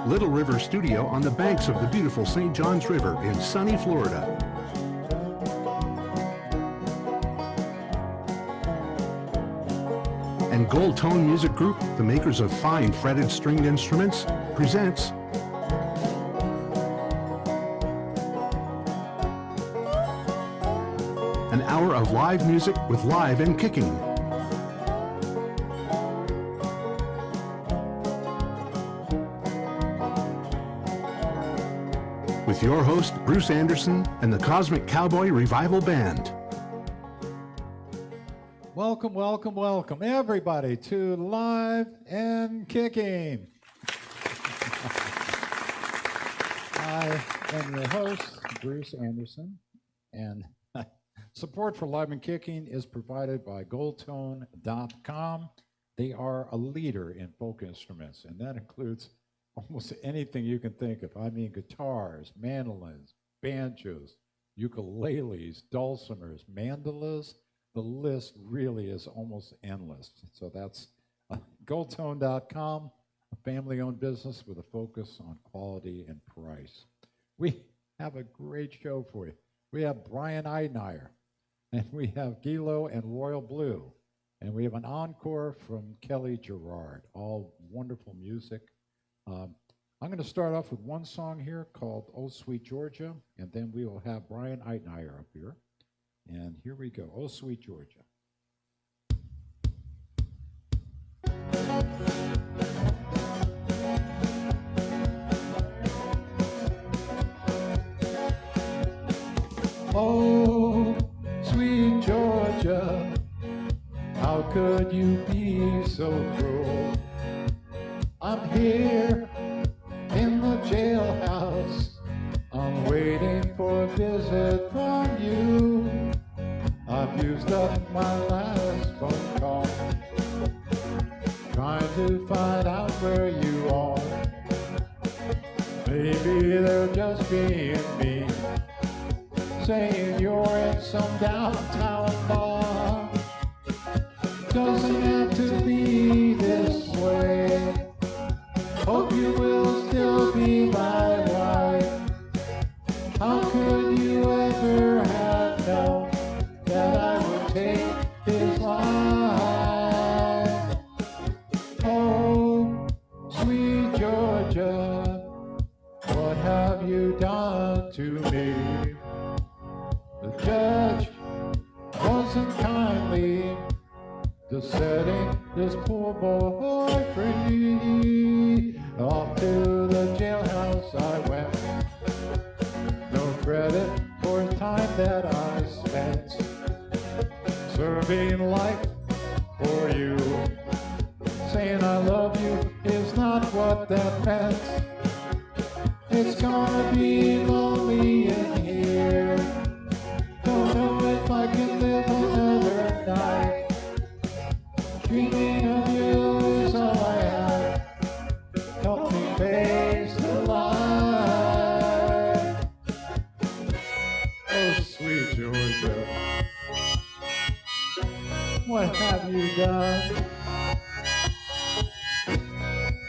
Little River Studio on the banks of the beautiful St. Johns River in sunny Florida. And Gold Tone Music Group, the makers of fine fretted stringed instruments, presents an hour of live music with Live and Kickin. With your host, Bruce Andersen and the Cosmic Cowboy Revival Band. Welcome, welcome, welcome, everybody, to Live and Kickin. I am your host, Bruce Andersen, and support for Live and Kickin is provided by goldtone.com. They are a leader in folk instruments, and that includes almost anything you can think of. I mean, guitars, mandolins, banjos, ukuleles, dulcimers, mandolas. The list really is almost endless. So that's goldtone.com, a family-owned business with a focus on quality and price. We have a great show for you. We have Brian Eitniear, and we have Gilo and Royal Blue, and we have an encore from Kelly Jarrard, all wonderful music. I'm going to start off with one song here called Oh Sweet Georgia, and then we will have Brian Eitniear up here. And here we go, Oh Sweet Georgia. Oh, sweet Georgia, how could you be so cruel? I'm here in the jailhouse, I'm waiting for a visit from you. I've used up my last phone call, trying to find out where you are. Maybe they're just being mean, saying you're in some downtown bar. Doesn't have to be this way. Hope you will still be my wife. How could you ever have known that I would take his life? Oh, sweet Georgia, what have you done to me? The judge wasn't kindly just setting this poor boy free. Off to the jailhouse I went, no credit for the time that I spent serving life for you. Saying I love you is not what that meant. It's gonna be lonely in here. Don't know if I can live another night. Dreaming of you is all I have. Help me face the light. Oh, sweet Georgia, what have you done?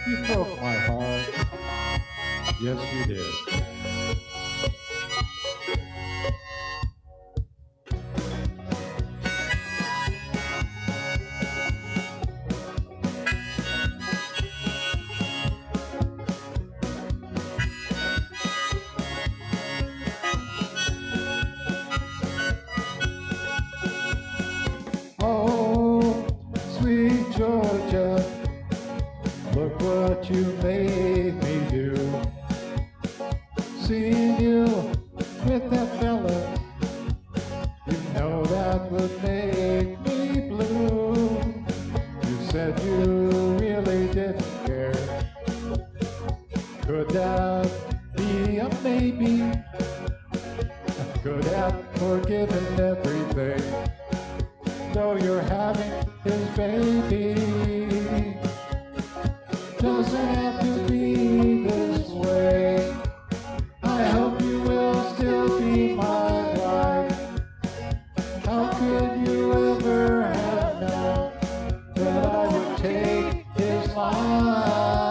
You broke my heart. Yes, you did. Georgia, look what you made me do. Seeing you with that fella, you know that would make me blue. You said you really didn't care. Could that be a maybe? Could have forgiven everything, though you're having his baby. Doesn't have to be this way. I hope you will still be my wife. How could you ever have known that I would take his life?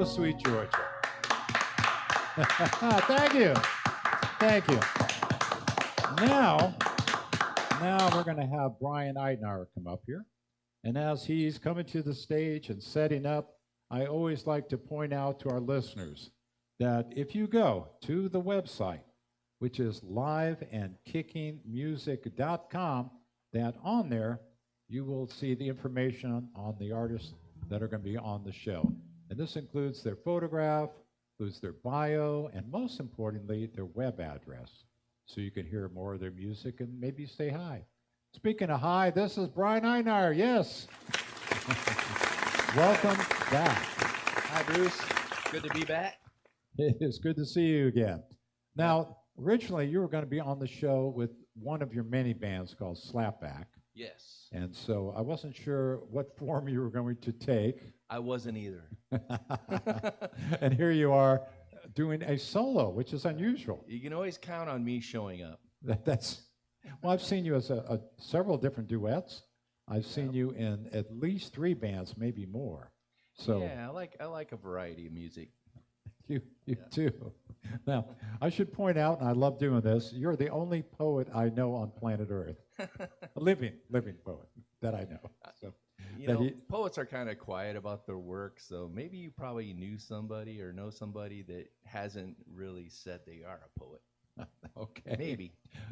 Oh, sweet Georgia. Thank you. Thank you. Now we're going to have Brian Eitniear come up here. And as he's coming to the stage and setting up, I always like to point out to our listeners that if you go to the website, which is liveandkickingmusic.com, that on there, you will see the information on the artists that are going to be on the show. And this includes their photograph, includes their bio, and most importantly, their web address. So you can hear more of their music and maybe say hi. Speaking of hi, this is Brian Eitniear. Yes. Welcome back. Hi, Bruce. Good to be back. It is good to see you again. Now, originally, you were going to be on the show with one of your many bands called Slapback. Yes. And so I wasn't sure what form you were going to take. I wasn't either. And here you are doing a solo, which is unusual. You can always count on me showing up. Well, I've seen you as several different duets. I've seen you in at least 3 bands, maybe more. So yeah, I like a variety of music. You too. Now, I should point out, and I love doing this, you're the only poet I know on planet Earth. A living poet that I know. So, poets are kind of quiet about their work, so maybe you probably knew somebody or know somebody that hasn't really said they are a poet. Okay.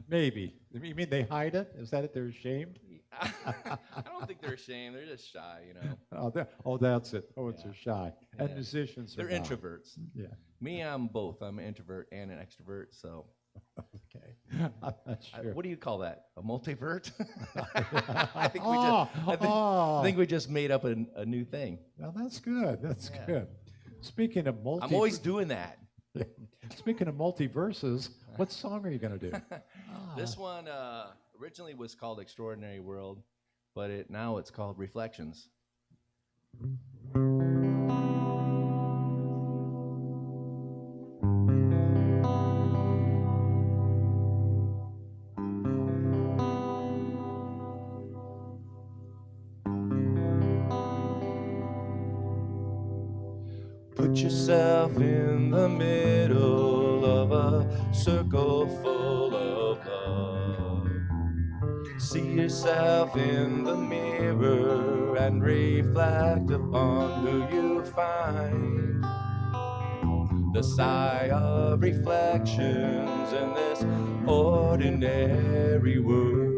Maybe. You mean they hide it? Is that it? They're ashamed? I don't think they're ashamed. They're just shy, That's it. Poets are shy. And Yeah. musicians are They're not. introverts. Yeah. Me, I'm both. I'm an introvert and an extrovert, so. Okay. I'm not sure. What do you call that? A multivert? I think we just made up a new thing. Well, that's good. That's good. Speaking of I'm always doing that. Speaking of multiverses, what song are you going to do? This one originally was called Extraordinary World, but now it's called Reflections. Put yourself in the middle of a circle full of love. See yourself in the mirror and reflect upon who you find. The sigh of reflections in this ordinary world.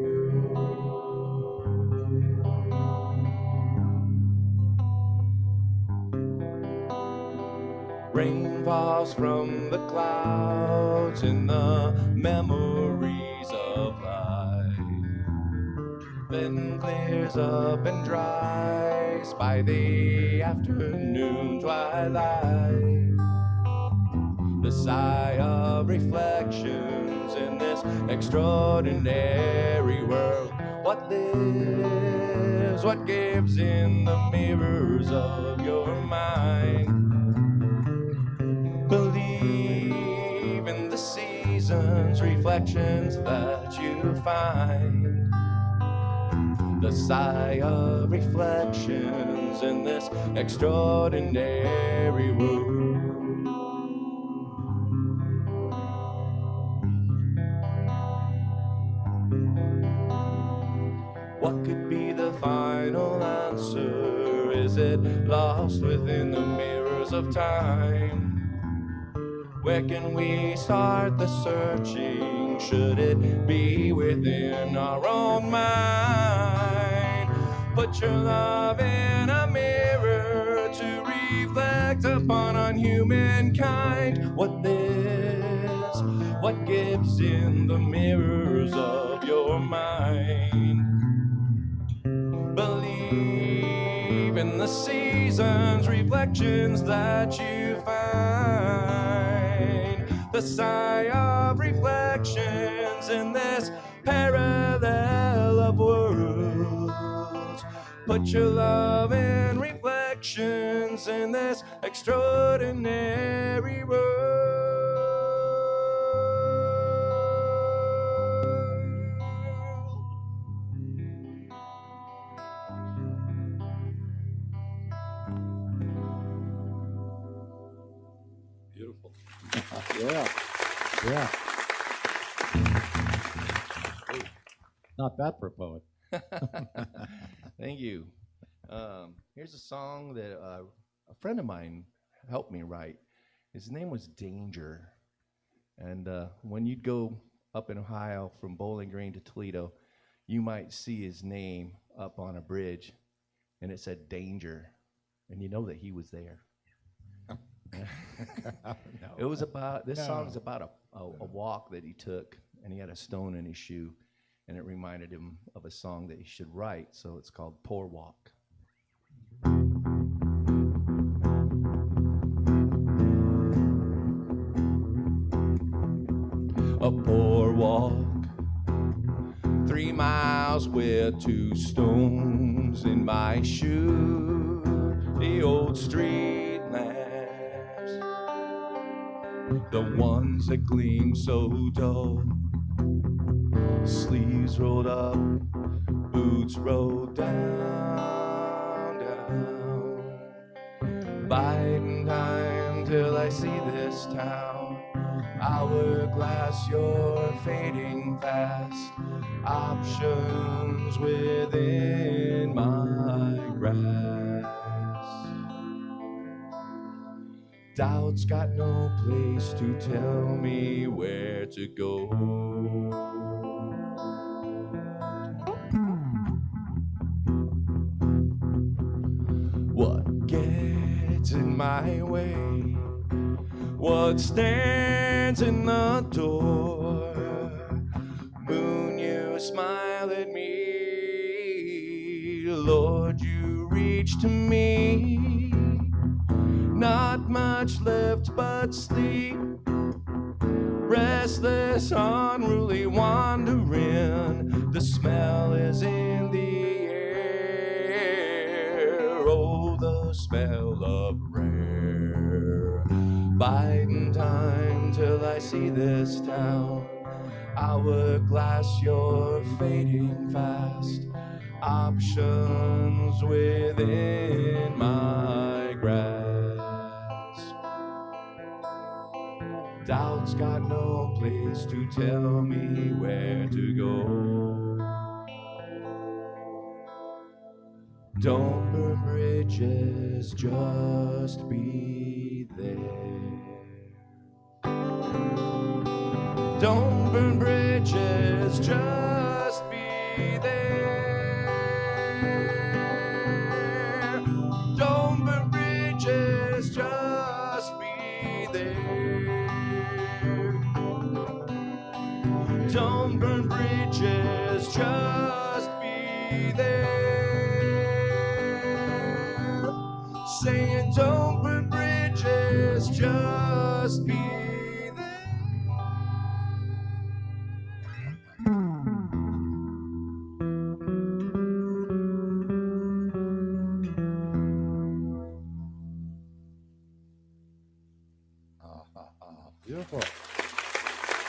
Rain falls from the clouds in the memories of life, then clears up and dries by the afternoon twilight. The sigh of reflections in this extraordinary world. What lives, what gives in the mirrors of your mind? Believe in the seasons, reflections that you find. The sigh of reflections in this extraordinary world. What could be the final answer? Is it lost within the mirrors of time? Where can we start the searching? Should it be within our own mind? Put your love in a mirror to reflect upon on humankind. What lives, what gives in the mirrors of your mind? Believe in the seasons, reflections that you find. The sigh of reflections in this parallel of worlds. Put your love in reflections in this extraordinary world. beautiful. Yeah. Yeah. Not bad for a poet. Thank you. Here's a song that a friend of mine helped me write. His name was Danger. And when you'd go up in Ohio from Bowling Green to Toledo, you might see his name up on a bridge, and it said Danger. And you know that he was there. No. It was about, this No. song is about a walk that he took, and he had a stone in his shoe, and it reminded him of a song that he should write, so it's called Poor Walk. A poor walk, 3 miles with 2 stones in my shoe, the old street lamps, the ones that gleam so dull, sleeves rolled up, boots rolled down, biding time till I see this town. Hourglass, you're fading fast. Options within my grasp. Doubt's got no place to tell me where to go. What gets in my way? What stands in the door? Moon, you smile at me. Lord, you reach to me. Not much left but sleep. Restless, unruly, wandering. The smell is in the air. Oh, the smell of rare. Biding time till I see this town. Hourglass, you're fading fast. Options within my grasp. Doubt's got no place to tell me where to go. Don't burn bridges, just be there. Don't burn bridges, just be there. Don't burn bridges, just be there. Don't burn bridges, just be there. Saying don't burn bridges, just be there. Beautiful.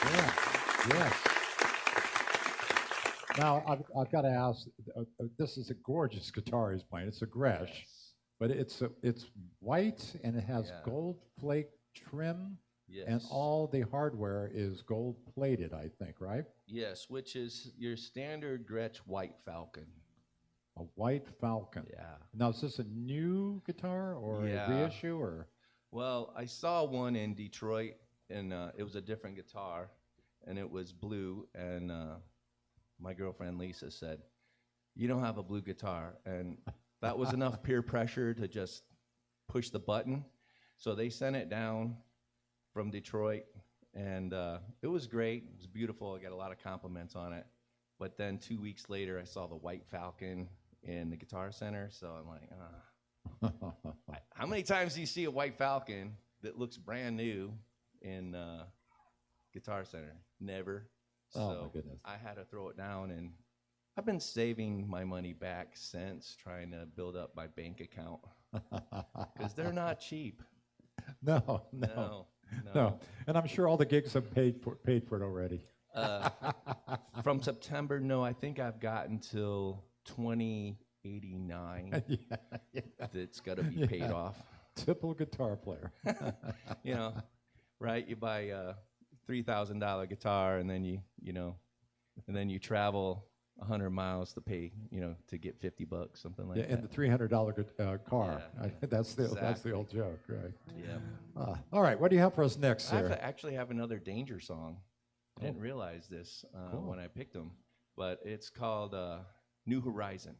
Yeah. Yes. Now I've got to ask. This is a gorgeous guitar he's playing. It's a Gretsch, but it's white and it has gold flake trim, and all the hardware is gold plated. I think, right? Yes, which is your standard Gretsch White Falcon. A white Falcon. Yeah. Now is this a new guitar or a reissue or? Well, I saw one in Detroit, and it was a different guitar, and it was blue, and my girlfriend Lisa said, "You don't have a blue guitar," and that was enough peer pressure to just push the button. So they sent it down from Detroit, and it was great. It was beautiful. I got a lot of compliments on it. But then 2 weeks later, I saw the White Falcon in the Guitar Center, so I'm like, how many times do you see a White Falcon that looks brand new in Guitar Center? Never. Oh, my goodness. I had to throw it down, and I've been saving my money back since, trying to build up my bank account, because they're not cheap. No. And I'm sure all the gigs have paid for it already. From September, no, I think I've got until 2089 that's got to be paid off. Typical guitar player. You know, right? You buy a $3,000 guitar, and then you travel 100 miles to pay, to get $50, something like that. And the $300 car. Yeah, that's the exactly. old joke, right? Yeah. All right, what do you have for us next, I sir? actually have another Danger song. I didn't realize this when I picked them, but it's called New Horizon.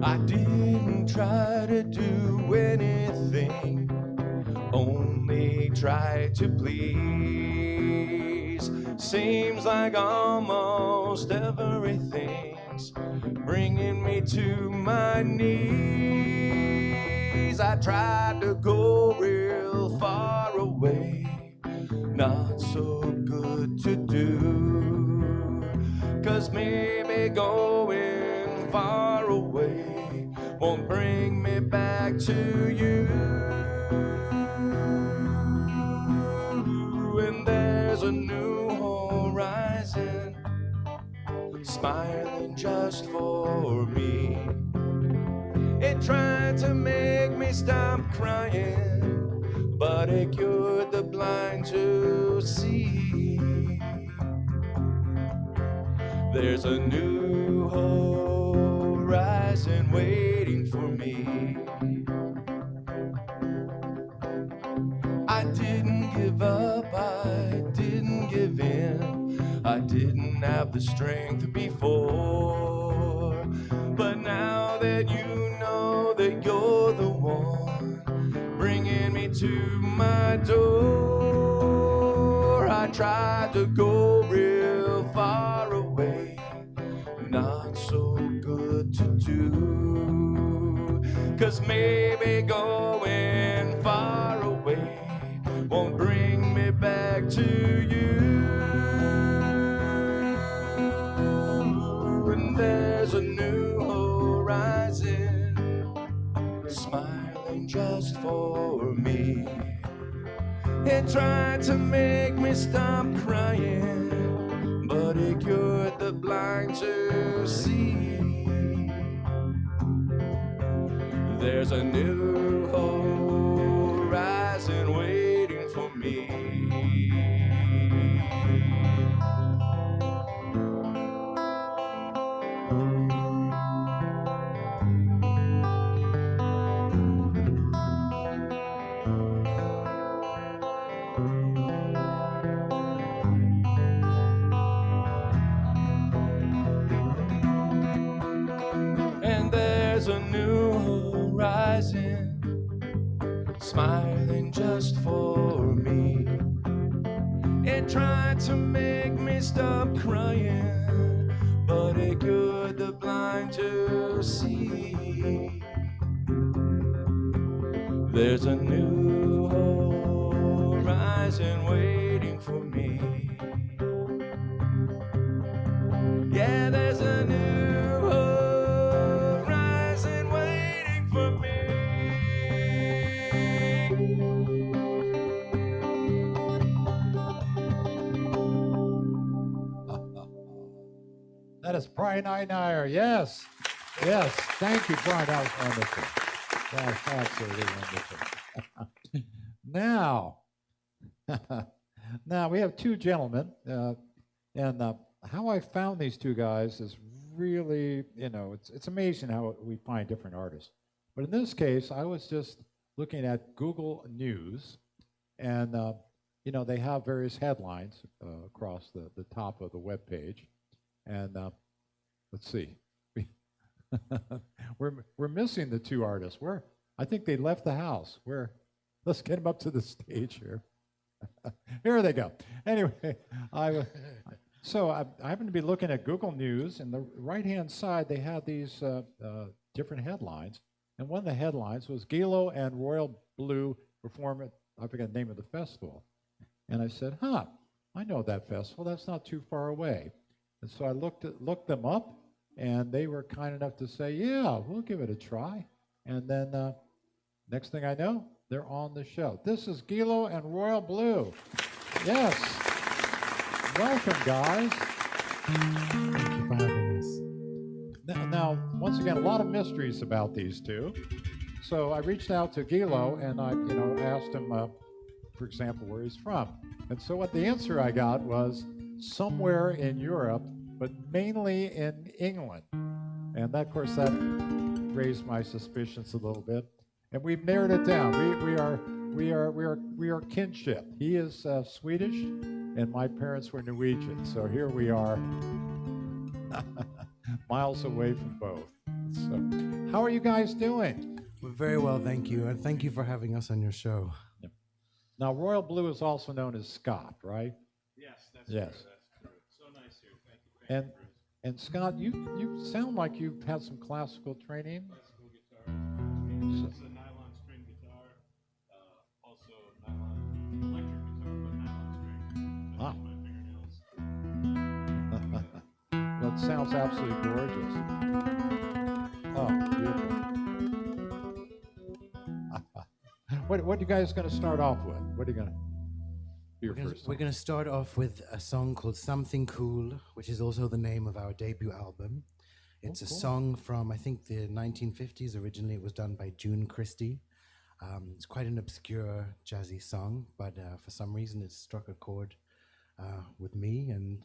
I didn't try to do anything, only try to please. Seems like almost everything's bringing me to my knees. I tried to go real far away, not so good to do, 'cause maybe going far away won't bring me back to you. And there's a new horizon smiling just for me. It tried to make me stop crying, but it cured the blind to see. There's a new horizon waiting for me. I didn't give up, I didn't give in, I didn't have the strength before. But now that you know that you're the one bringing me to my door, I tried to go real far away, not so good to do, 'cause maybe going far away won't bring me back to you. And there's a new horizon smiling just for me. It tried to make me stop crying, but it cured the blind to see. There's a new horizon waiting for me. And there's a new horizon smiling just for me. It tried to make me stop crying, but it cured the blind to see. There's a new horizon waiting for me. Yeah, there's a new horizon waiting for me. That is Brian Eitniear. Yes. Yes. Thank you, Brian. That was wonderful. That was absolutely wonderful. Now we have two gentlemen, and how I found these two guys is really, it's amazing how we find different artists. But in this case, I was just looking at Google News, and they have various headlines across the top of the web page. And let's see, we're missing the two artists. I think they left the house. Let's get them up to the stage here. Here they go. Anyway, I happen to be looking at Google News, and the right-hand side they had these different headlines, and one of the headlines was Gilo and Royal Blue perform at, I forget the name of the festival, and I said, I know that festival. That's not too far away. And so I looked them up, and they were kind enough to say, yeah, we'll give it a try. And then next thing I know, they're on the show. This is Gilo and Royal Blue. Yes. Welcome, guys. Thank you for having us. Now, once again, a lot of mysteries about these two. So I reached out to Gilo and I asked him, for example, where he's from. And so what the answer I got was somewhere in Europe, but mainly in England. And that, of course, that raised my suspicions a little bit. And we've narrowed it down. We are kinship. He is Swedish, and my parents were Norwegian. So here we are, miles away from both. So, how are you guys doing? We're very well, thank you. And thank you for having us on your show. Now, Royal Blue is also known as Scott, right? Yes, that's Yes. true. That's true. So nice here. Thank you, Bruce. And Scott, you sound like you've had some classical training. Classical guitar. This is a nylon string guitar. Also nylon electric guitar, but nylon string. Ah. My fingernails. Well, it sounds absolutely gorgeous. Oh, beautiful. What are you guys going to start off with? What are you going to be your first We're song? going to start off with a song called Something Cool, which is also the name of our debut album. It's Oh, a cool. song from, I think, the 1950s. Originally, it was done by June Christie. It's quite an obscure jazzy song, but for some reason, it struck a chord with me, and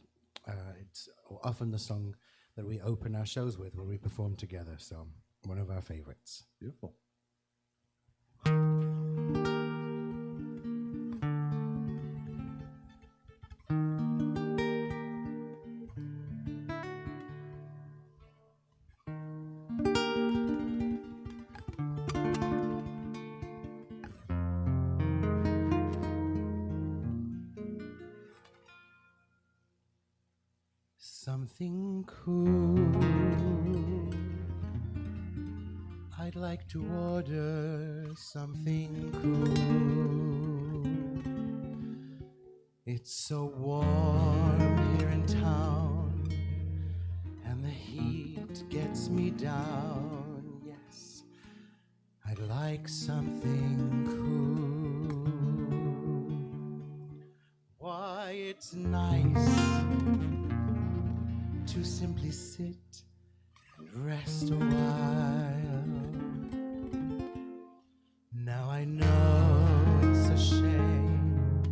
it's often the song that we open our shows with when we perform together. So, one of our favorites. Beautiful. Something cool. I'd like to order something cool. It's so warm here in town, and the heat gets me down. Yes, I'd like something cool. Why, it's nice to simply sit and rest a while. Now I know it's a shame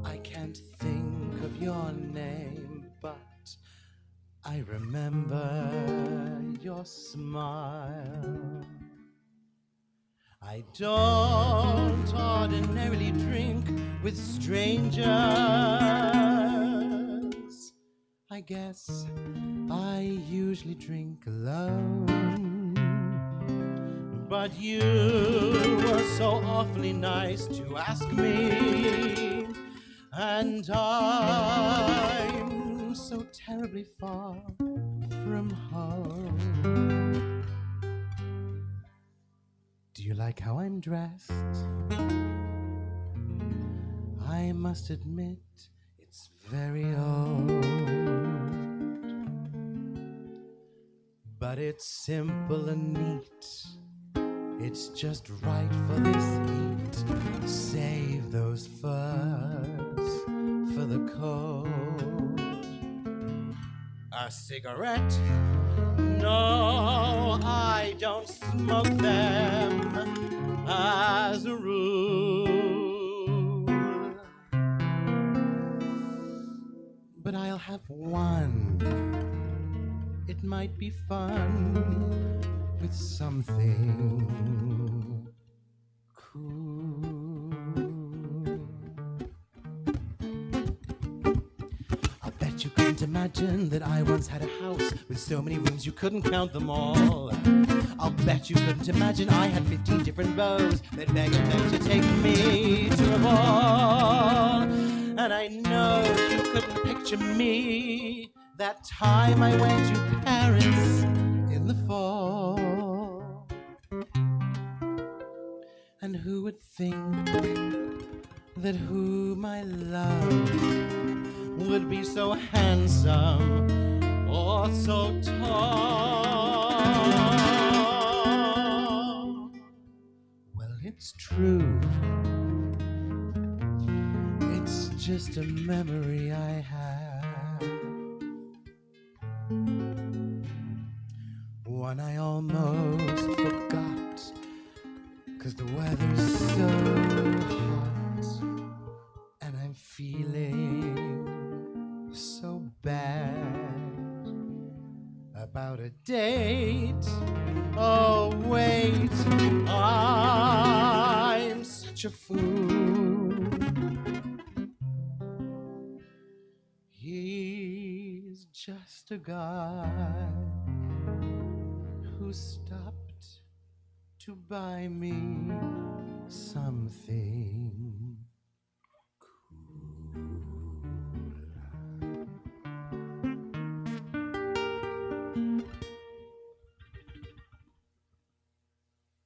I can't think of your name, but I remember your smile. I don't ordinarily drink with strangers. I guess I usually drink alone. But you were so awfully nice to ask me, and I'm so terribly far from home. Do you like how I'm dressed? I must admit it's very old, but it's simple and neat. It's just right for this heat. Save those furs for the cold. A cigarette? No, I don't smoke them as a rule. But I'll have one. It might be fun with something cool. I'll bet you couldn't imagine that I once had a house with so many rooms you couldn't count them all. I'll bet you couldn't imagine I had 15 different beaux that begged and begged to take me to a ball. And I know you couldn't picture me that time I went to Paris in the fall. And who would think that whom I love would be so handsome or so tall? Well, it's true. It's just a memory I have. One I almost forgot, 'cause the weather's so hot, and I'm feeling so bad about a date. Oh, wait, I'm such a fool. He's just a guy who stopped to buy me something cool.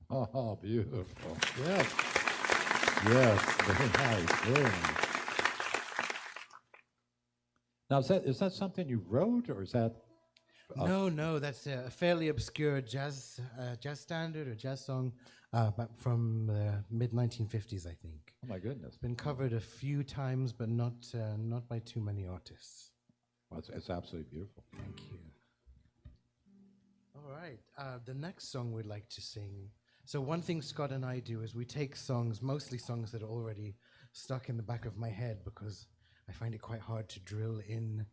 Oh, beautiful. Yes. Yes, very nice, very nice. Now, is that something you wrote, or is that... No, that's a fairly obscure jazz standard or jazz song but from the mid-1950s, I think. Oh, my goodness. It's been covered a few times, but not by too many artists. Well, it's absolutely beautiful. Thank you. All right, the next song we'd like to sing. So one thing Scott and I do is we take songs, mostly songs that are already stuck in the back of my head, because I find it quite hard to drill in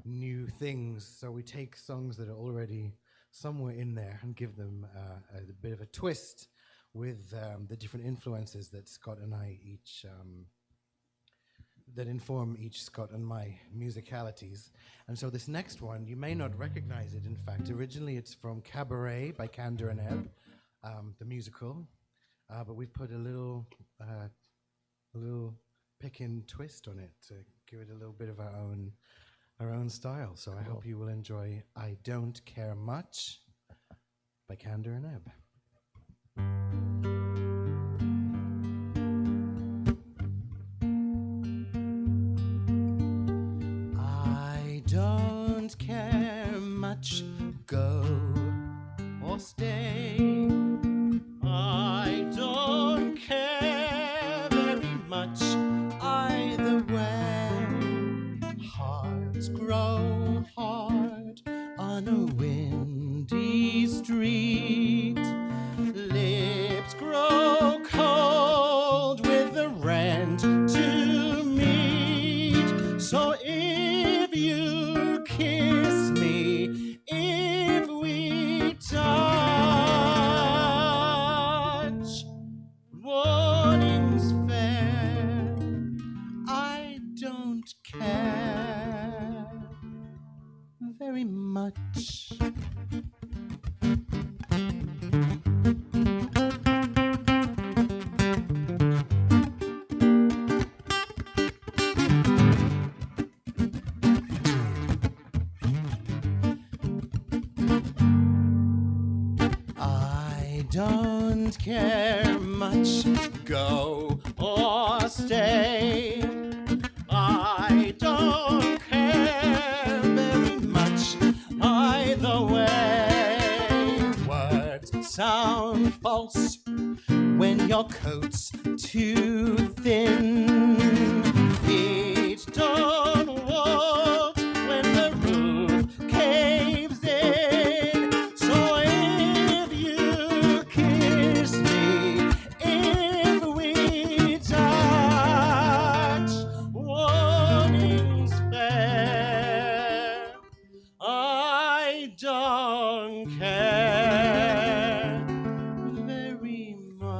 new things. So we take songs that are already somewhere in there and give them a bit of a twist with the different influences that Scott and I each, that inform each Scott and my musicalities. And so this next one, you may not recognize it, in fact. Originally it's from Cabaret by Kander and Ebb, the musical, but we've put a little Kickin twist on it to give it a little bit of our own style. So I hope you will enjoy I Don't Care Much by Kander and Ebb. I don't care much, go or stay. I don't care very much either way. Hearts grow hard on a windy street. Lips grow cold with the rent to meet. So if you kiss me, if we touch, warning's fair. I don't care very much. I don't care much, go or stay. I don't care very much either way. Words sound false when your coat's too thin. Feet don't walk when the roof caves in. So if you kiss me, if we touch, warning's fair. I don't care very much.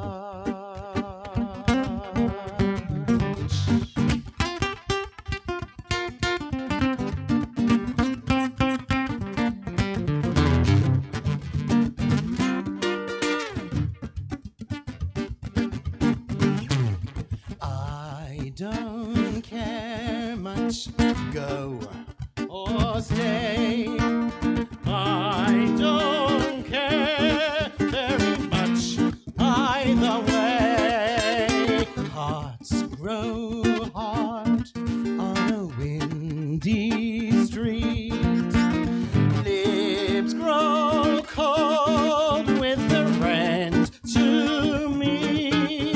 I don't care much, go or stay. I don't care very much either way. Hearts grow hard on a windy street. Lips grow cold with the rent to meet.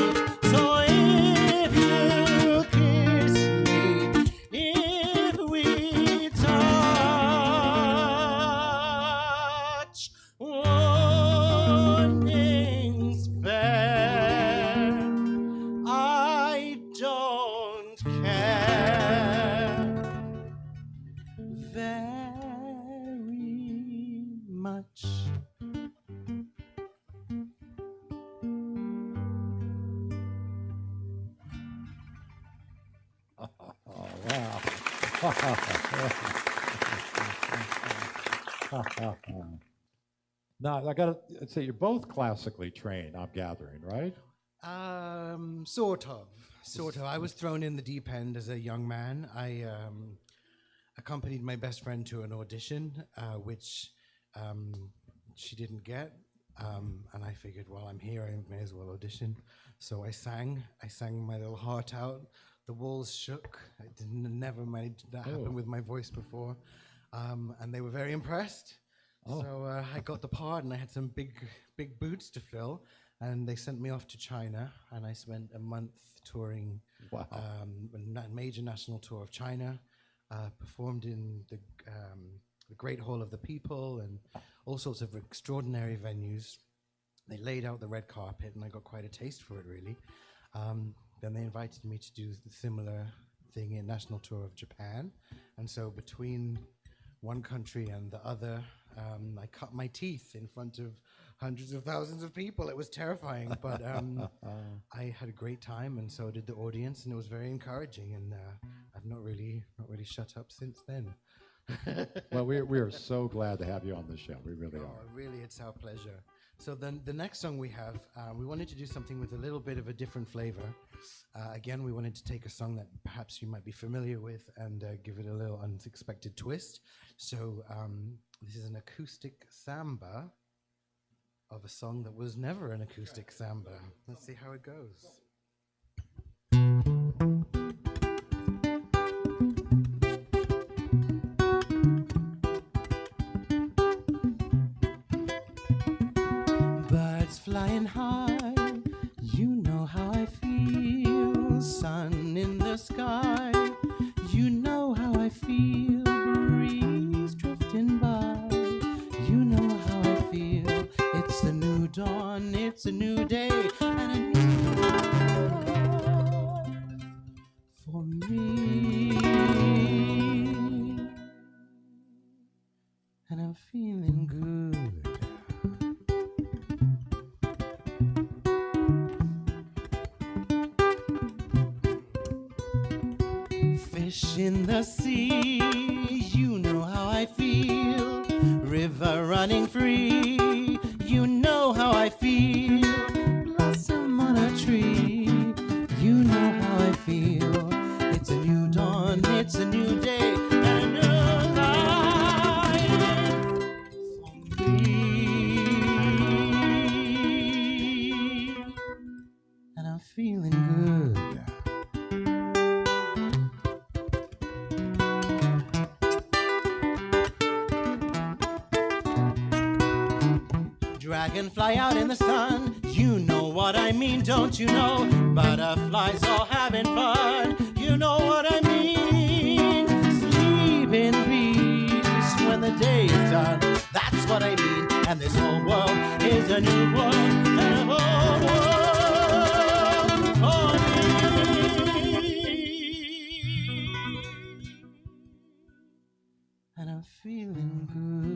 Now, I got to say, you're both classically trained, I'm gathering, right? Sort of. I was thrown in the deep end as a young man. I accompanied my best friend to an audition, which she didn't get. And I figured, well, I'm here, I may as well audition. So I sang my little heart out. The walls shook. I never managed that happen with my voice before. And they were very impressed. So I got the part, and I had some big boots to fill. And they sent me off to China, and I spent a month touring a major national tour of China, performed in the Great Hall of the People and all sorts of extraordinary venues. They laid out the red carpet, and I got quite a taste for it, really. Then they invited me to do the similar thing in national tour of Japan. And so between one country and the other, I cut my teeth in front of hundreds of thousands of people. It was terrifying, but I had a great time, and so did the audience, and it was very encouraging. And I've not really shut up since then. Well, we are so glad to have you on the show. We really are. Really, it's our pleasure. So then the next song we have, we wanted to do something with a little bit of a different flavor. Again, we wanted to take a song that perhaps you might be familiar with and give it a little unexpected twist. So this is an acoustic samba of a song that was never an acoustic samba. Let's see how it goes. Birds flying high, you know how I feel. Sun in the sky, you know how I feel. Breeze drifting by, you know how I feel. It's a new dawn, it's a new day, and a new life for me. And I'm feeling good. Fish in the sea, you know how I feel. River running free, you know how I feel. Blossom on a tree, you know how I feel. It's a new dawn, it's a new day, and a new life for me. And I'm feeling good. Dragonfly out in the sun, you know what I mean, don't you know? Butterflies all having fun, you know what I mean. Sleep in peace when the day is done, that's what I mean. And this whole world is a new world, and a whole world for me. And I'm feeling good.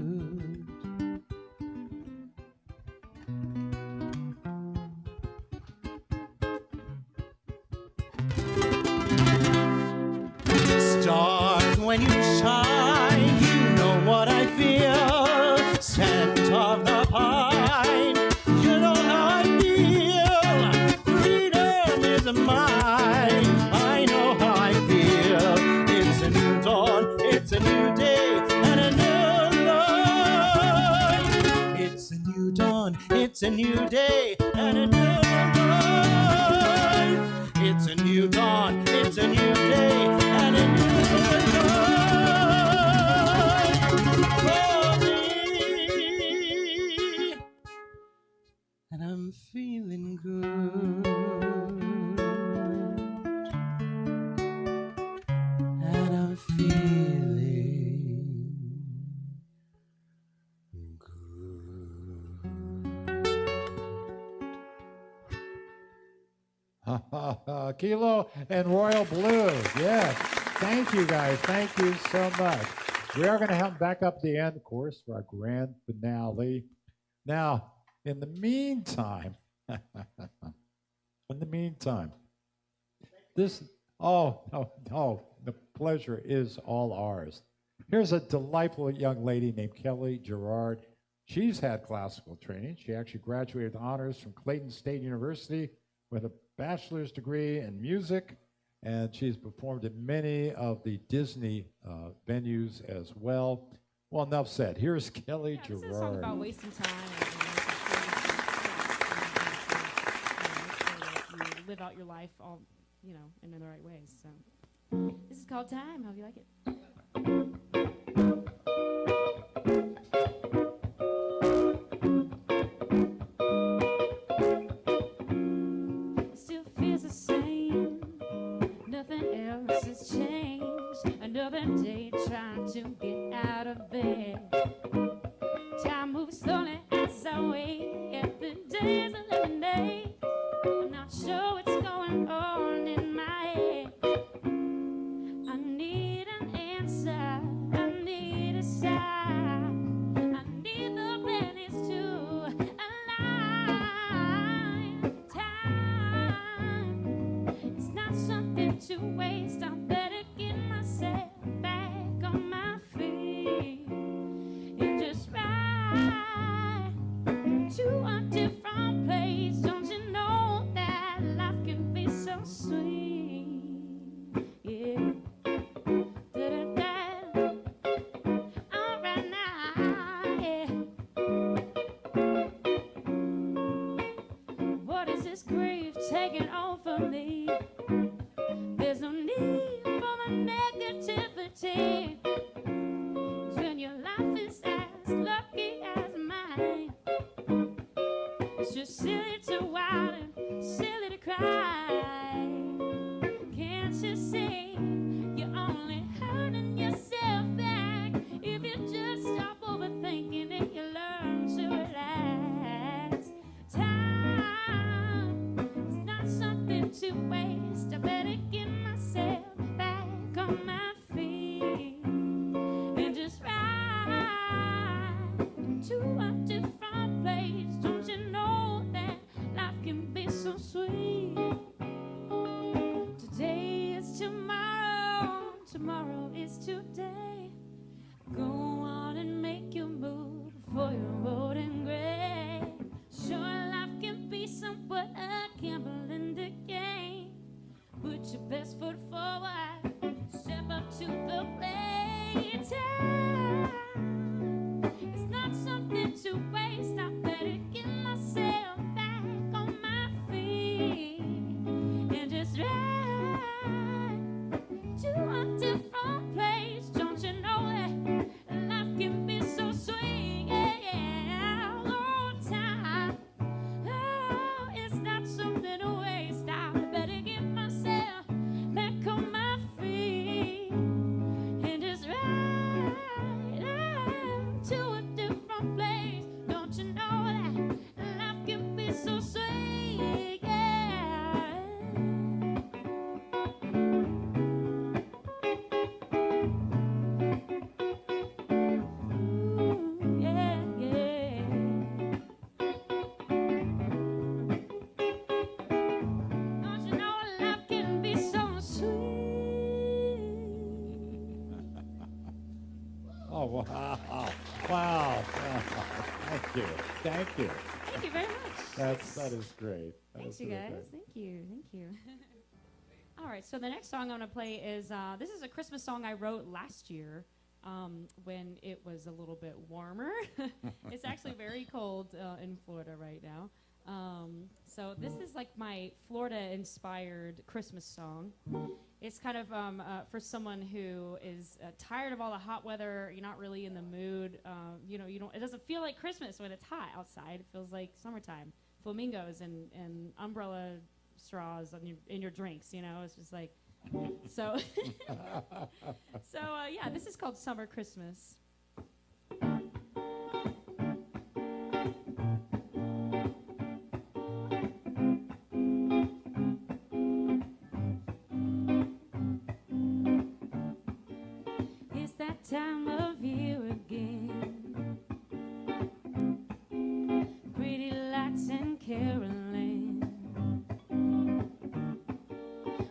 Stars, when you shine, you know what I feel. Scent of the pine, you know how I feel. Freedom is mine, I know how I feel. It's a new dawn, it's a new day, and a new life. It's a new dawn, it's a new day, and a new life. It's a new dawn, it's a new day, and a new and I'm feeling good. And I'm feeling good. Gilo and Royal Blue. Yes. Thank you, guys. Thank you so much. We are going to have back up the end, of course, for our grand finale. Now, in the meantime, this, The pleasure is all ours. Here's a delightful young lady named Kelly Jarrard. She's had classical training. She actually graduated with honors from Clayton State University with a bachelor's degree in music, and she's performed in many of the Disney venues as well. Well, enough said. Here's Kelly Jarrard. This is a song about wasting time. And you live out your life all, in the right ways. So this is called Time. Hope you like it. Still feels the same. Nothing else has changed. Another day trying to get out of bed. Time moves slowly as I wait. The days are living days. I'm not sure what's going on in my head. I need an answer. I need a sign. I need the pennies to align. Time is not something to waste. I better get myself back on my feet and just ride to a different place. Don't you know that life can be so sweet? Yeah. Da-da-da. All right now, yeah. What is this grief taking over me? There's no need for the negativity. 'Cause when your life is as lucky as mine, it's just silly to wild and silly to cry. Can't you see you're only hurting yourself back if you just stop overthinking and you learn to relax? Time is not something to waste. I better get myself back on my feet and just ride to a different place. Don't you know that life can be so sweet? Today is tomorrow, tomorrow is today. Go on and make your move before you're old and gray. Sure, life can be somewhat a gamble in the game. Put your best foot forward, step up to the plate. Time it's not something to waste. I better get myself back on my feet and just ride to a different place. Don't you know that life can be so sweet? Yeah, oh, time. Oh, it's not something to waste. I better get myself back on my feet and just ride to a different place. Don't you know that life can be so sweet? Yeah. Ooh, yeah, yeah. Don't you know life can be so sweet? Oh, wow. Wow. Thank you. Thank you. Thank you very much. That is great. That Thanks, is you really guys. great. Thank you. Thank you. All right, so the next song I'm going to play is this is a Christmas song I wrote last year when it was a little bit warmer. It's actually very cold in Florida right now. So this is like my Florida-inspired Christmas song. It's kind of for someone who is tired of all the hot weather. You're not really in the mood. You don't. It doesn't feel like Christmas when it's hot outside. It feels like summertime. Flamingos and umbrella straws in your drinks. It's just like so. So yeah, this is called Summer Christmas. It's that time of year again. Pretty lights and caroling.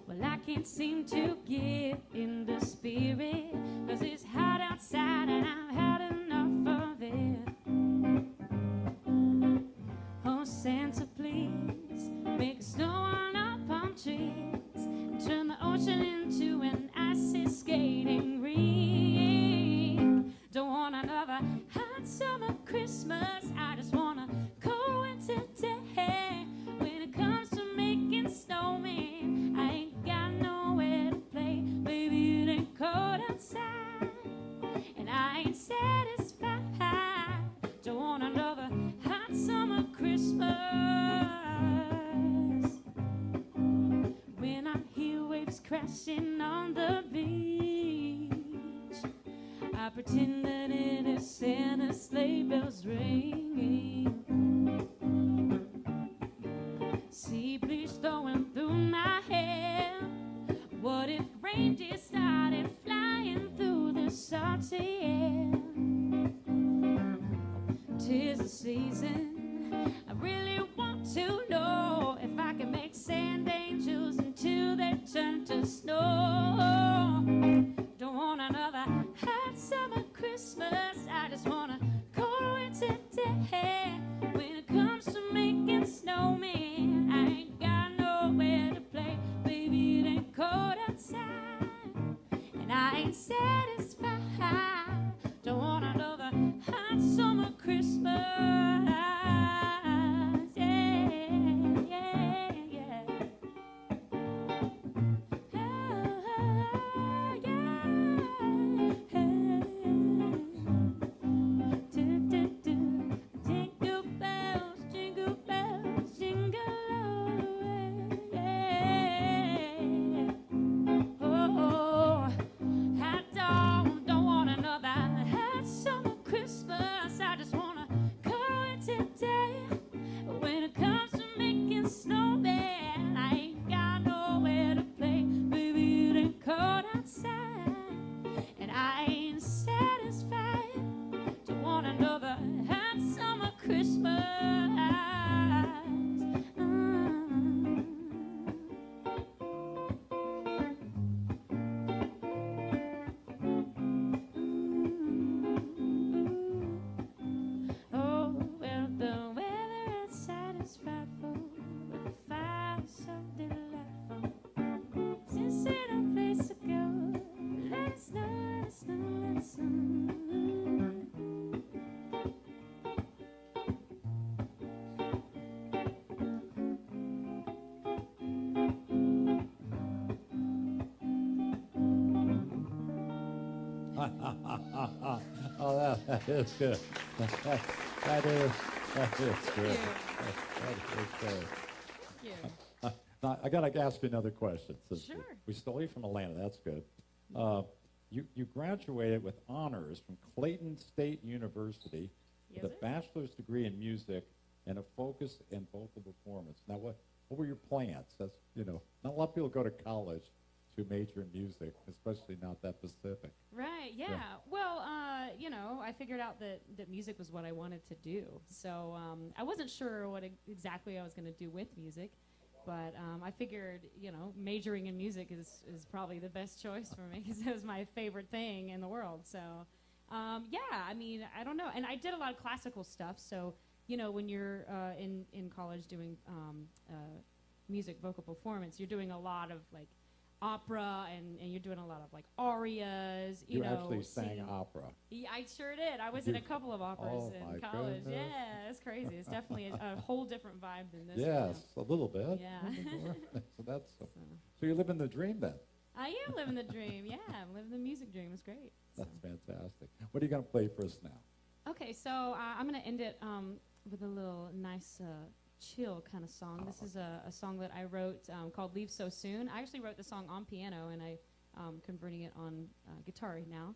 Well, I can't can't seem to get in the spirit, 'cause it's hot outside and I've had enough of it. Oh, Santa, please make snow on our palm trees and turn the ocean into an icy skating rink. Don't want another hot summer Christmas, I just want a cold winter day. When it comes to making snowmen, I ain't got nowhere to play. Baby, it ain't cold outside and I ain't satisfied. Don't want another hot summer Christmas. When I hear waves crashing on the beach, I pretend that it is Santa's sleigh bells ringing. Sea breeze blowing through my hair. What if reindeer started flying through the salty air? 'Tis the season. I really want to know if I can make sand angels until they turn to snow. Don't want another hot summer Christmas, I just want a cold winter day. When it comes to making snowmen, I ain't got nowhere to play. Baby, it ain't cold outside and I ain't satisfied. Don't want another hot summer Christmas. Yeah, yeah, yeah. Oh, yeah. Do, do, do. Jingle bells, jingle all the way. Oh, hot dog, don't want another hot summer Christmas. I just want a cold winter day. When it comes to making snowmen, I ain't got nowhere to play. Baby, it ain't cold outside and I ain't satisfied. Don't want another hot summer Christmas. Oh, well, the weather outside is frightful, but the fire is so delightful. Since ain't no place to go, let it snow, let it snow, let it snow. Oh, that is good. That is good. That is good. Now, I got to ask you another question. Since Sure. We stole you from Atlanta. That's good. You graduated with honors from Clayton State University Yes, with a sir. bachelor's degree in music and a focus in vocal performance. Now, what were your plans? That's, not a lot of people go to college to major in music, especially not that specific. Right, yeah. Well, I figured out that music was what I wanted to do. So I wasn't sure what exactly I was going to do with music, but I figured, majoring in music is probably the best choice for me because it was my favorite thing in the world. So, I don't know. And I did a lot of classical stuff. So, when you're in college doing music vocal performance, you're doing a lot of, like, opera and you're doing a lot of like arias. You actually sang singing. opera. Yeah, I sure did. I was in a couple of operas Oh, my in college. goodness. Yeah, it's crazy. It's definitely a whole different vibe than this. Yes, a little bit. Yeah. So you're living the dream then. I am living the dream. Yeah, I'm living the music dream. It's great. That's fantastic. What are you going to play for us now? Okay, so I'm going to end it with a little nice chill kind of song. This is a song that I wrote called Leave So Soon. I actually wrote the song on piano, and I'm converting it on guitar now.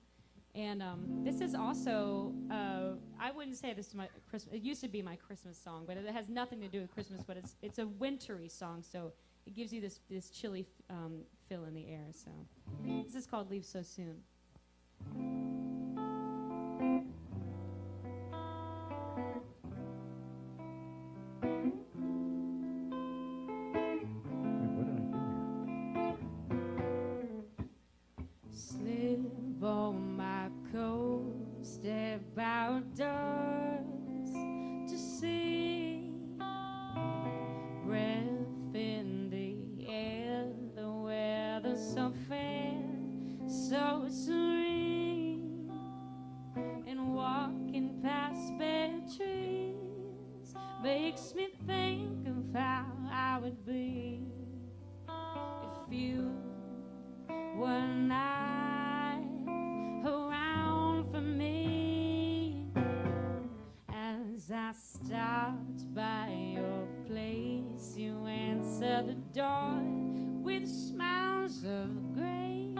And this is also, I wouldn't say this is my Christmas, it used to be my Christmas song, but it has nothing to do with Christmas, but it's a wintry song, so it gives you this chilly feel in the air. So this is called Leave So Soon. What did I do here? thoroughfare, so serene, and walking past bare trees makes me think of how I would be if you were not around for me. As I stopped by your place, you answered the door with smiles of grace.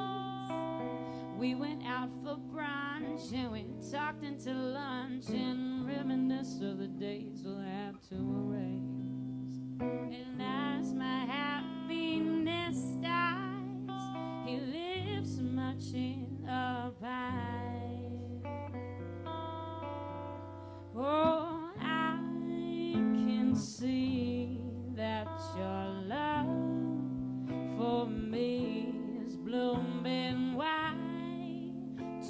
We went out for brunch and we talked into lunch and reminisced of the days we'll have to erase. And as my happiness dies, he lives much in a pie. Oh, I can see that your love for me is blooming white.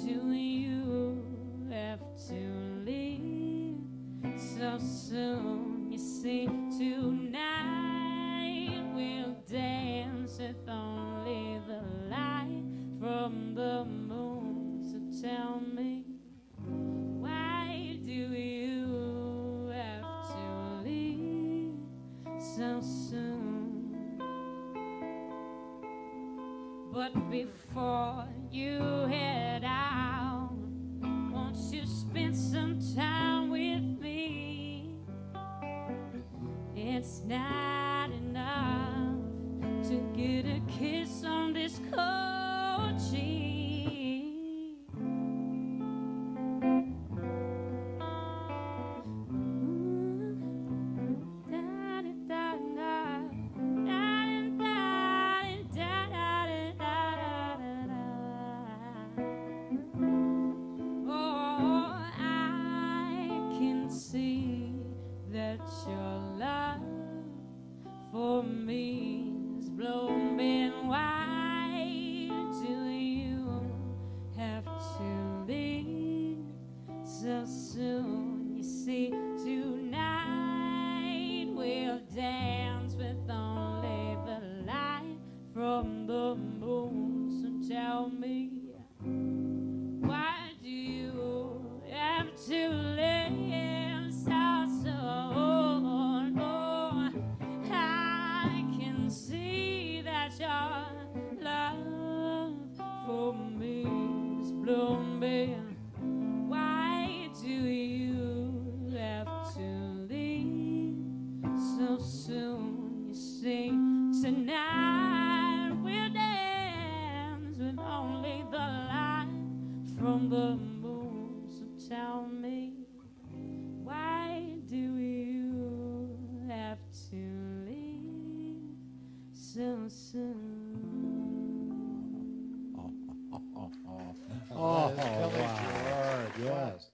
Do you have to leave so soon? You see, tonight we'll dance with only the light from the moon. So tell me, why do you have to leave so soon? But before you head out, won't you spend some time with me? It's not enough to get a kiss on this cold cheek. For me is blooming white. Do you have to leave so soon? You see, tonight we'll dance with only the light from the moon. So tell me, why do you have to live so soon? See that your love for me is blooming. Why do you have to leave so soon? You see, tonight we'll dance with only the light from the moon. So tell me, why do you have to leave so soon? Oh, Kelly Jarrard, yes.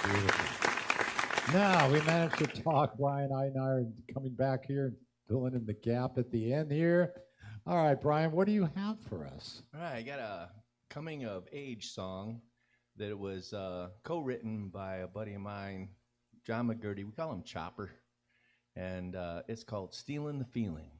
Beautiful. Now, we managed to talk Brian Eitniear coming back here and filling in the gap at the end here. All right, Brian, what do you have for us? All right, I got a coming of age song that was co-written by a buddy of mine, John McGurty. We call him Chopper. And it's called Stealing the Feeling.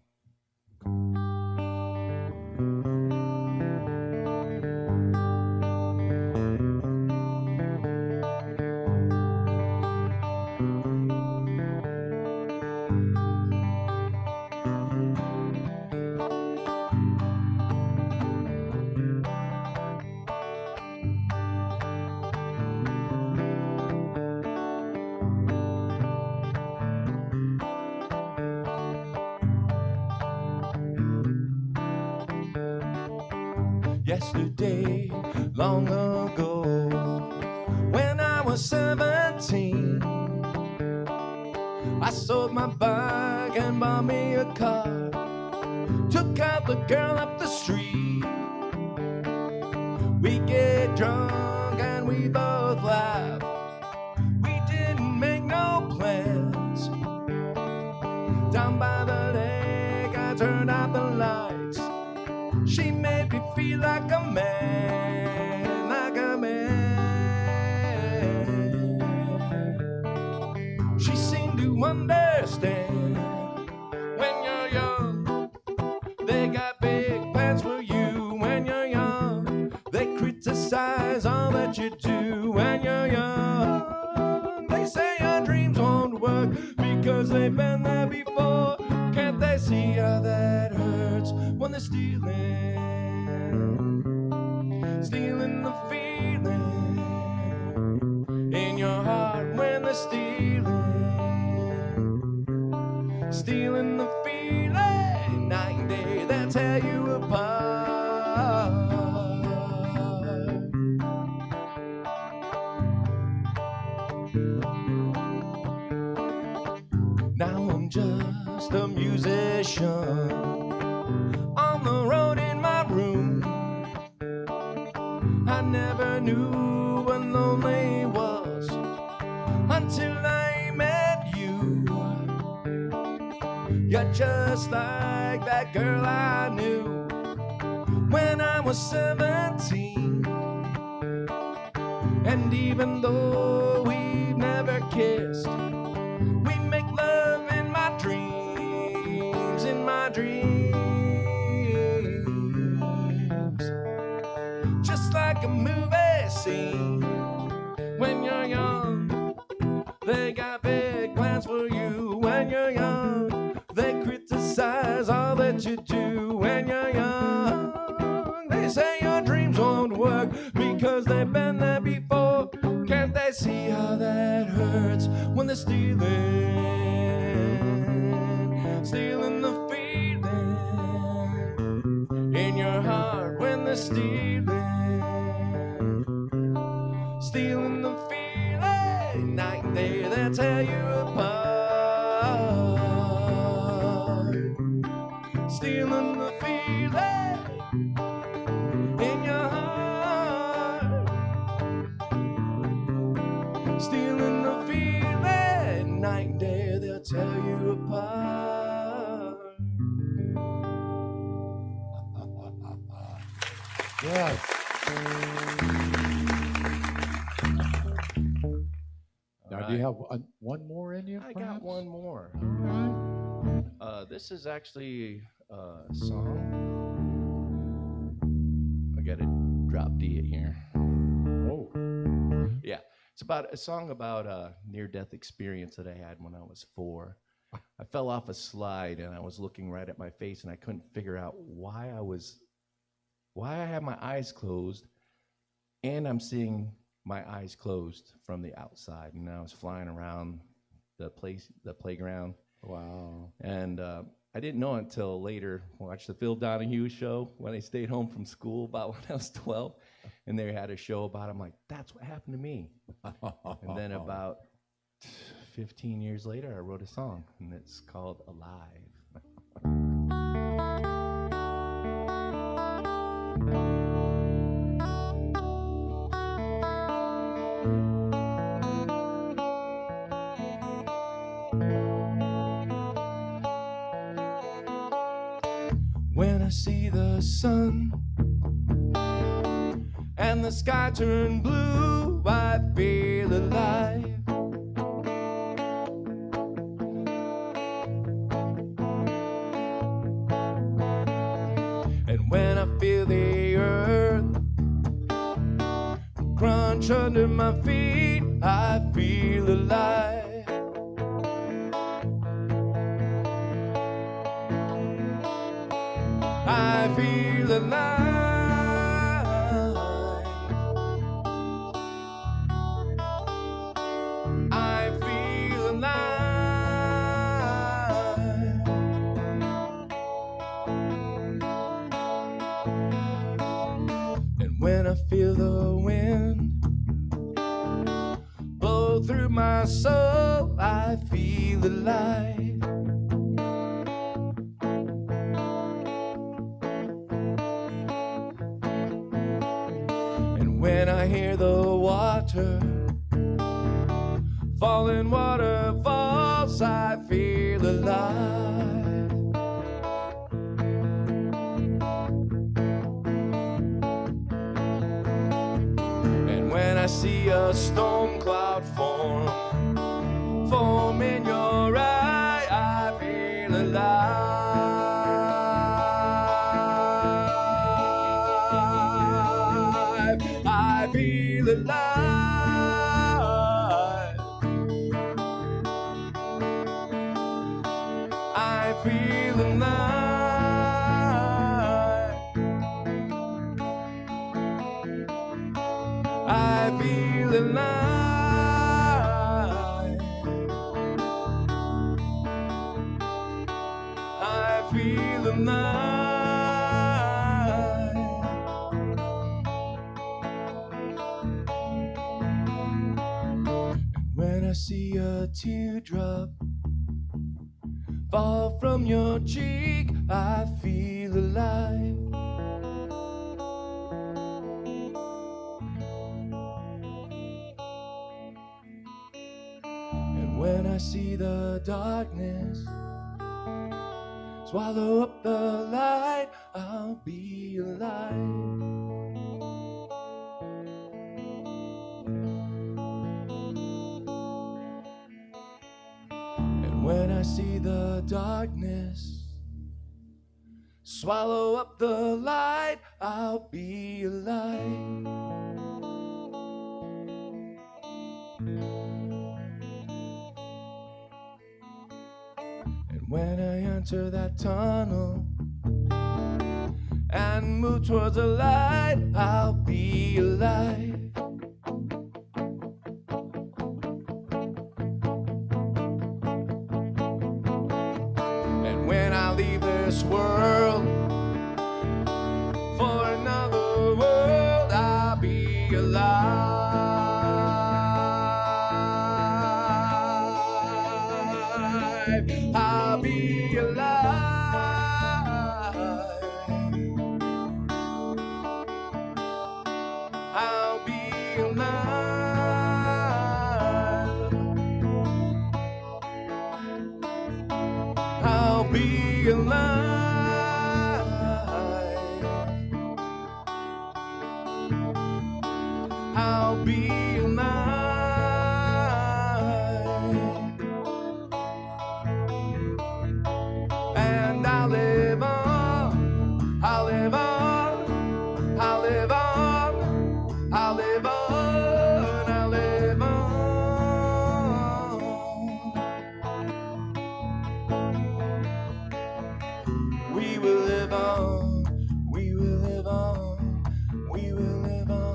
Yesterday, long ago, when I was 17, I sold my bike and bought me a car. Took out the girl up the street. We get drunk and we both laugh. We didn't make no plans. Down by the lake, I turned out the lights. She made me feel like a man, like a man. She seemed to understand when you're young, before. Can't they see how that hurts when they're stealing the feeling in your heart when they're stealing the feeling night and day that tear you apart. Now I'm just a musician on the road in my room. I never knew what lonely was until I met you. You're just like that girl I knew when I was 17. And even though we've never kissed, we make love in my dreams, just like a movie scene. When you're young, they got big plans for you. When you're young, they criticize all that you do. When you're young, they say your dreams won't work because they've been there before. Can't they see how that hurts when they're stealing the feeling in your heart when they're stealing the feeling night and day that tear you apart. Stealing the feeling in your heart. Stealing the feeling night and day they'll tear you apart. Yes. Now, do you have one more in you? I perhaps? got one more. All right. This is actually a song. I got to drop D here. Oh. Yeah, it's about a song about a near-death experience that I had when I was 4. I fell off a slide and I was looking right at my face and I couldn't figure out why I had my eyes closed and I'm seeing my eyes closed from the outside, and I was flying around the playground. Wow. And I didn't know until later. Watched the Phil Donahue show when I stayed home from school about when I was 12, and they had a show about it. I'm like, that's what happened to me. And then about 15 years later, I wrote a song, and it's called Alive. When I see the sun and the sky turn blue, I feel alive. And when I feel the earth crunch under my feet, I feel alive. I feel alive. I feel alive. And when I feel the wind blow through my soul, I feel alive. When I hear the water falling waterfalls, I feel alive. And when I see a storm cloud form in your eye, I feel alive. I feel alive. I feel alive. I feel alive. I feel alive. And when I see a teardrop fall from your cheek, I feel alive. And when I see the darkness swallow up the light, I'll be alive. And when I see the darkness swallow up the light, I'll be alive. And when I enter that tunnel and move towards the light, I'll be alive. And when I leave this world for another world, I'll be alive. I'll be alive. I'll be alive. I'll be alive. I'll be alive. And I'll live on. I'll live on. I'll live on. I'll live on. I'll live on. We will live on. We will live on. We will live on.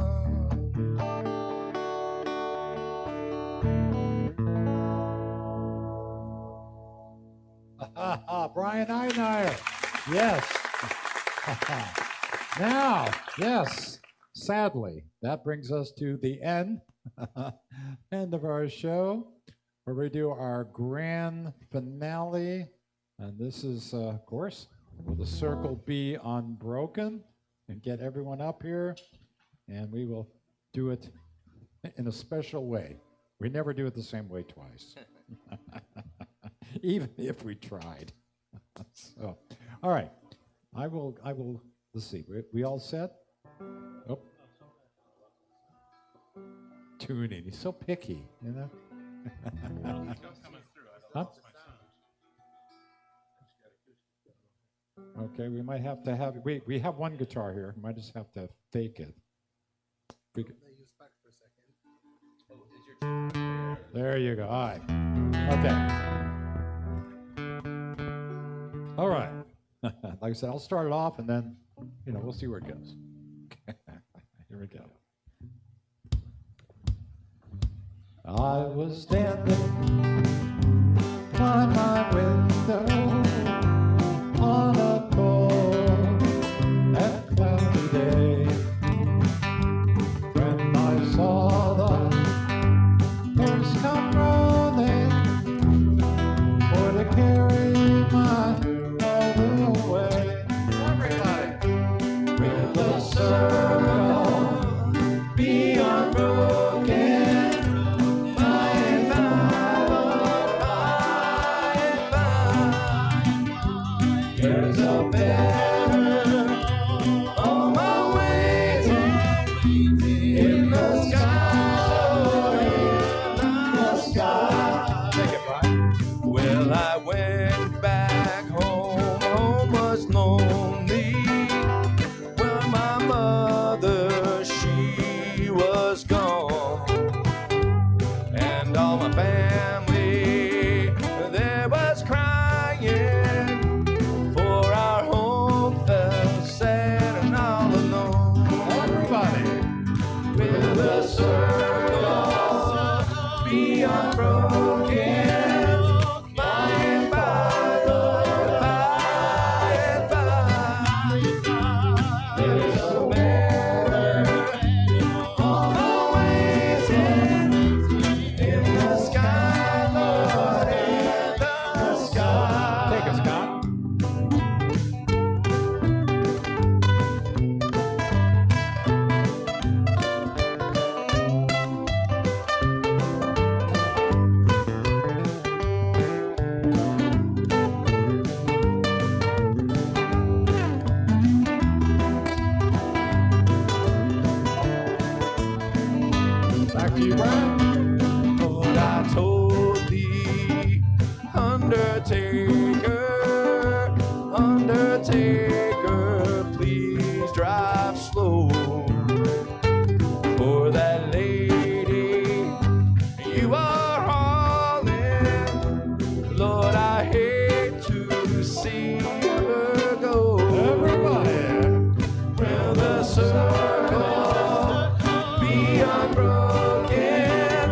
Brian Eitniear. Yes. Now, yes, sadly, that brings us to the end of our show, where we do our grand finale. And this is, of course, will the circle be unbroken? And get everyone up here, and we will do it in a special way. We never do it the same way twice, even if we tried. So, all right, I will, let's see, we all set? Oh. Tuning, he's so picky, you know? Huh? Okay, we might have to have, we have one guitar here, might just have to fake it. There you go, all right. Okay. All right. Like I said, I'll start it off and then, we'll see where it goes. Here we go. I was standing by my window on a cold and cloudy day when I saw the horse come rolling for to carry my mother away. Everybody, will the circle be unbroken? By and by, there's a better on my way in the sky, in the sky. Take it, Brian. Well, I went back home, home was lonely. Well, my mother, she was gone, and all my family there was crying. undertaker, please drive slow. For that lady you are hauling, Lord, I hate to see her go. Everybody. Will the circle be unbroken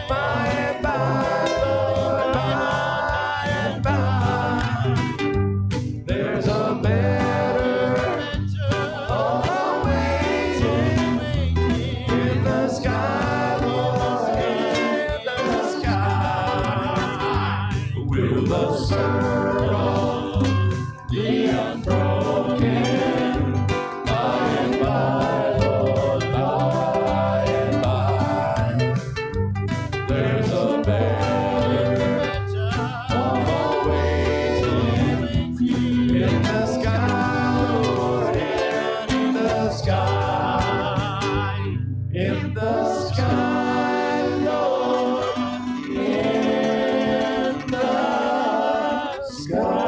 by and by, Lord, by and by? There's a better home waiting in the sky, Lord, in the sky. Will the circle be unbroken by and by, Lord, by and by? There's a better home waiting in the sky, Lord, in the sky, in the sky, Lord, in the sky.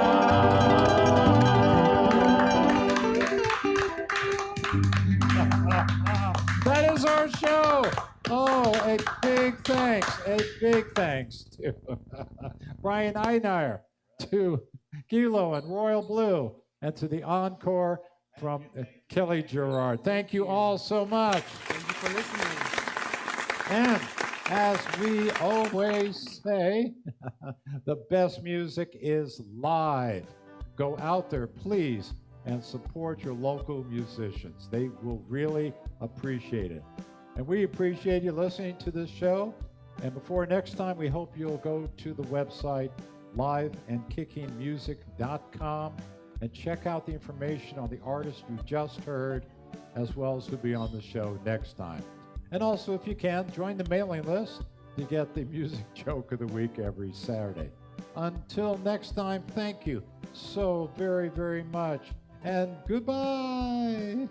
That is our show. Oh, a big thanks to Brian Eitniear, to Gilo and Royal Blue, and to the encore from Kelly Jarrard. Thank you all so much. Thank you for listening. And as we always say, the best music is live. Go out there, please, and support your local musicians. They will really appreciate it. And we appreciate you listening to this show. And before next time, we hope you'll go to the website liveandkickingmusic.com and check out the information on the artist you just heard, as well as who'll be on the show next time. And also, if you can, join the mailing list to get the music joke of the week every Saturday. Until next time, thank you so very, very much. And goodbye.